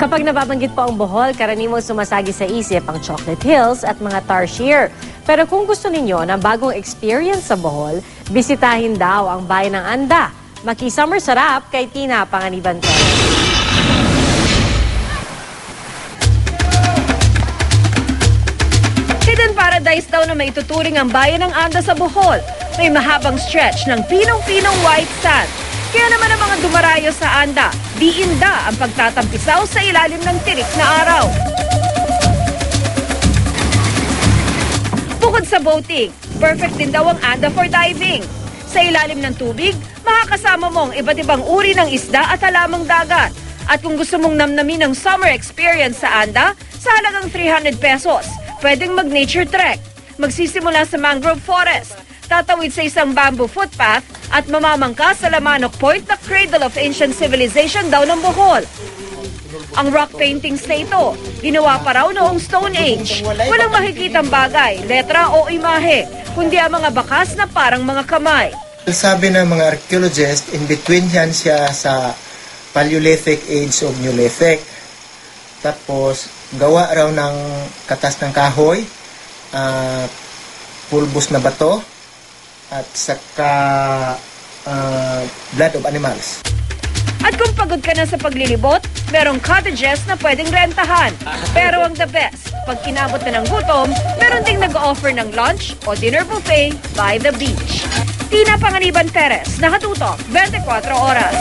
Kapag nababanggit po ang Bohol, karaniwang sumasagi sa isip ang Chocolate Hills at mga tarsier. Pero kung gusto ninyo ng bagong experience sa Bohol, bisitahin daw ang bayan ng Anda. Maki-summer sarap kay Tina Panganiban. Hidden paradise daw na maituturing ang bayan ng Anda sa Bohol. May mahabang stretch ng pinong-pinong white sand. Kaya naman ang mga dumarayo sa Anda, di inda ang pagtatampisaw sa ilalim ng tirik na araw. Bukod sa boating, perfect din daw ang Anda for diving. Sa ilalim ng tubig, makakasama mo ang iba't ibang uri ng isda at halamang dagat. At kung gusto mong namnamin ang summer experience sa Anda, sa halagang 300 pesos, pwedeng mag-nature trek. Magsisimula sa mangrove forest, tatawid sa isang bamboo footpath at mamamangka sa Lamanok Point na cradle of ancient civilization daw ng Bohol. Ang rock paintings na ito, ginawa pa raw noong Stone Age. Walang makikitang bagay, letra o imahe, kundi ang mga bakas na parang mga kamay. Sabi ng mga archaeologists, in between yan siya sa Paleolithic age of Neolithic. Tapos, gawa raw ng katas ng kahoy, pulbos na bato, at saka blood of animals. At kung pagod ka na sa paglilibot, merong cottages na pwedeng rentahan. Pero ang the best, pag inabot na ng gutom, meron ding nag-offer ng lunch o dinner buffet by the beach. Tina Panganiban Perez, nakatutok, 24 oras.